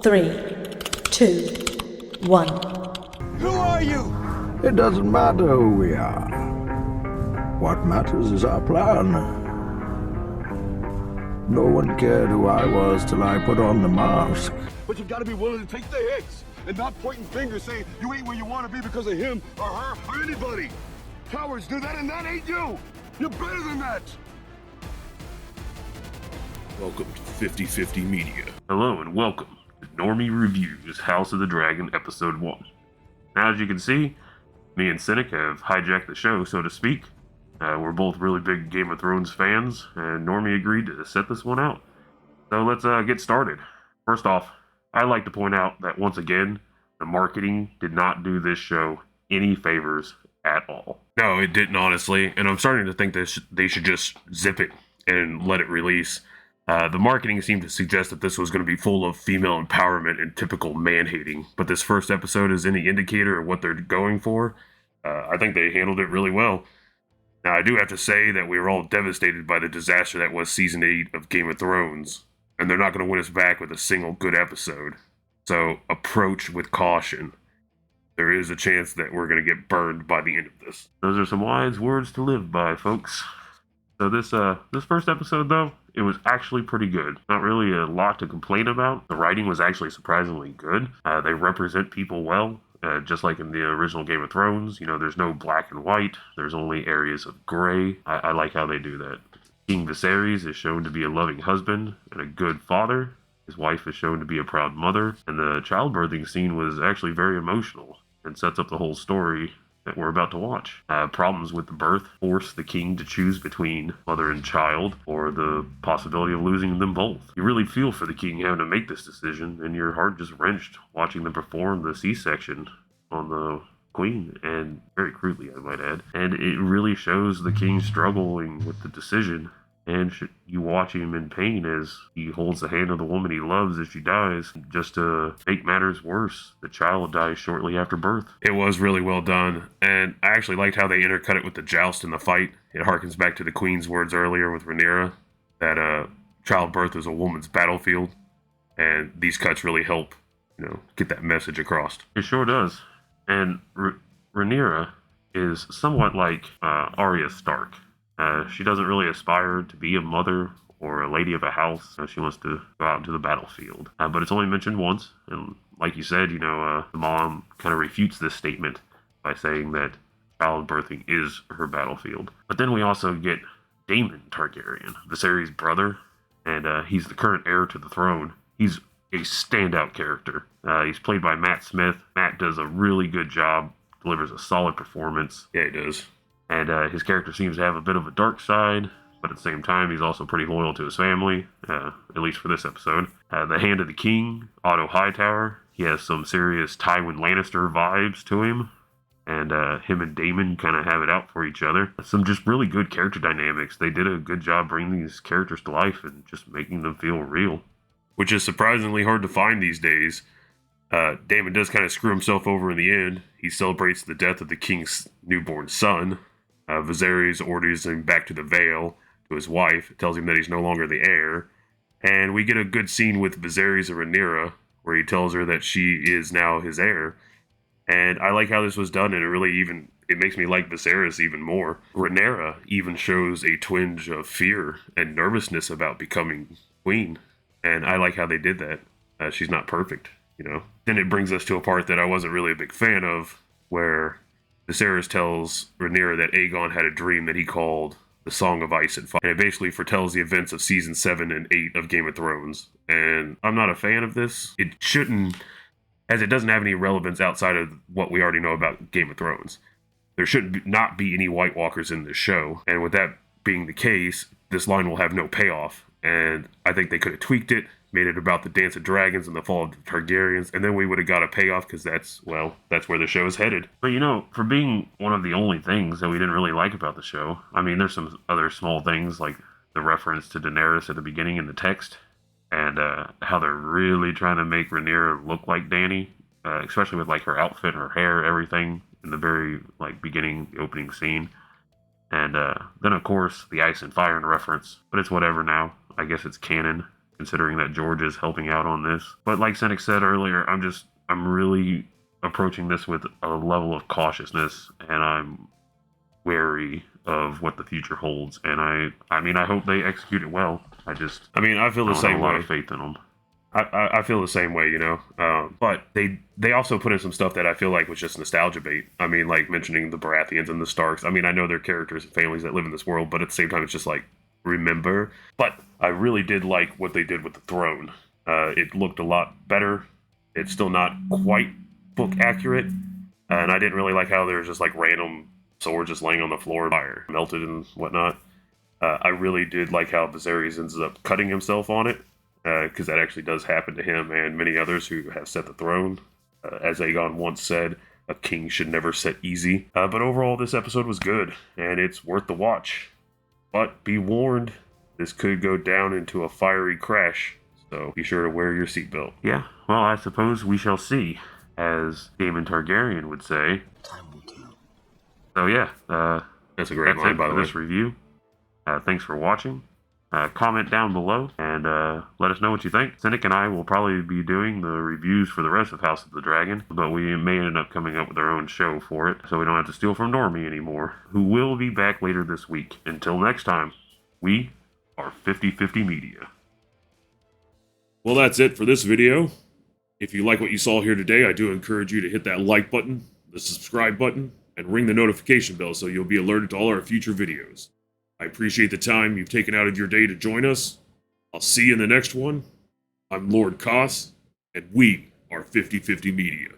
3, 2, 1. Who are you? It doesn't matter who we are. What matters is our plan. No one cared who I was till I put on the mask. But you gotta be willing to take the hits and not pointing fingers saying you ain't where you want to be because of him or her or anybody. Cowards do that and that ain't you. You're better than that. Welcome to 50/50 Media. Hello and welcome to Normee Reviews House of the Dragon Episode 1. Now, as you can see, me and Cynic have hijacked the show, so to speak. We're both really big Game of Thrones fans, and Normee agreed to set this one out. So let's get started. First off, I'd like to point out that once again, the marketing did not do this show any favors at all. No, it didn't, honestly, and I'm starting to think they should just zip it and let it release. The marketing seemed to suggest that this was going to be full of female empowerment and typical man-hating, but this first episode is any indicator of what they're going for. I think they handled it really well. Now, I do have to say that we were all devastated by the disaster that was Season 8 of Game of Thrones, and they're not going to win us back with a single good episode. So, approach with caution. There is a chance that we're going to get burned by the end of this. Those are some wise words to live by, folks. So this first episode, though, it was actually pretty good. Not really a lot to complain about. The writing was actually surprisingly good. They represent people well. Just like in the original Game of Thrones, there's no black and white. There's only areas of gray. I like how they do that. King Viserys is shown to be a loving husband and a good father. His wife is shown to be a proud mother. And the childbirthing scene was actually very emotional and sets up the whole story that we're about to watch. Problems with the birth force the king to choose between mother and child, or the possibility of losing them both. You really feel for the king having to make this decision, and your heart just wrenched watching them perform the C-section on the queen, and very crudely, I might add. And it really shows the king struggling with the decision, and you watch him in pain as he holds the hand of the woman he loves as she dies. Just to make matters worse, the child dies shortly after birth. It was really well done, and I actually liked how they intercut it with the joust and the fight. It harkens back to the queen's words earlier with Rhaenyra, that childbirth is a woman's battlefield, and these cuts really help, get that message across. It sure does. And Rhaenyra is somewhat like Arya Stark. She doesn't really aspire to be a mother or a lady of a house. She wants to go out into the battlefield. But it's only mentioned once. And like you said, the mom kind of refutes this statement by saying that childbirthing is her battlefield. But then we also get Daemon Targaryen, Viserys' brother, and he's the current heir to the throne. He's a standout character. He's played by Matt Smith. Matt does a really good job, delivers a solid performance. Yeah, he does. And his character seems to have a bit of a dark side, but at the same time, he's also pretty loyal to his family, at least for this episode. The Hand of the King, Otto Hightower, he has some serious Tywin Lannister vibes to him, and him and Daemon kind of have it out for each other. Some just really good character dynamics. They did a good job bringing these characters to life and just making them feel real, which is surprisingly hard to find these days. Daemon does kind of screw himself over in the end. He celebrates the death of the king's newborn son. Viserys orders him back to the Vale, to his wife, tells him that he's no longer the heir, and we get a good scene with Viserys and Rhaenyra, where he tells her that she is now his heir, and I like how this was done, and it makes me like Viserys even more. Rhaenyra even shows a twinge of fear and nervousness about becoming queen, and I like how they did that. She's not perfect, Then it brings us to a part that I wasn't really a big fan of, where Viserys tells Rhaenyra that Aegon had a dream that he called the Song of Ice and Fire, and it basically foretells the events of Season 7 and 8 of Game of Thrones, and I'm not a fan of this. It shouldn't, as it doesn't have any relevance outside of what we already know about Game of Thrones. There should not be any White Walkers in this show, and with that being the case, this line will have no payoff, and I think they could have tweaked it, made it about the Dance of Dragons and the fall of the Targaryens, and then we would have got a payoff, because that's where the show is headed. But for being one of the only things that we didn't really like about the show, there's some other small things, like the reference to Daenerys at the beginning in the text, and how they're really trying to make Rhaenyra look like Dany, especially with her outfit, her hair, everything, in the very beginning, the opening scene. And then, of course, the Ice and Fire reference, but it's whatever now. I guess it's canon. considering that George is helping out on this. But like Cynic said earlier, I'm really approaching this with a level of cautiousness, and I'm wary of what the future holds. And I mean, I hope they execute it well. I feel the same way. A lot of faith in them. I feel the same way, you know. But they also put in some stuff that I feel like was just nostalgia bait. I mean, like mentioning the Baratheons and the Starks. I mean, I know they're characters and families that live in this world, but at the same time, it's just like, remember. But I really did like what they did with the throne. It looked a lot better. It's still not quite book accurate, and I didn't really like how there's just like random swords just laying on the floor, fire melted and whatnot. I really did like how Viserys ends up cutting himself on it, because that actually does happen to him and many others who have set the throne. As Aegon once said, a king should never set easy. But overall, this episode was good, and it's worth the watch. But be warned, this could go down into a fiery crash, so be sure to wear your seatbelt. Yeah, well, I suppose we shall see, as Daemon Targaryen would say. Time will tell. So yeah, that's a great line, by the way. This review. Thanks for watching. Comment down below and let us know what you think. Cynic and I will probably be doing the reviews for the rest of House of the Dragon, but we may end up coming up with our own show for it, so we don't have to steal from Normee anymore, who will be back later this week. Until next time, we are 50/50 Media. Well, that's it for this video. If you like what you saw here today, I do encourage you to hit that like button, the subscribe button, and ring the notification bell so you'll be alerted to all our future videos. I appreciate the time you've taken out of your day to join us. I'll see you in the next one. I'm Lord Koss, and we are 50/50 Media.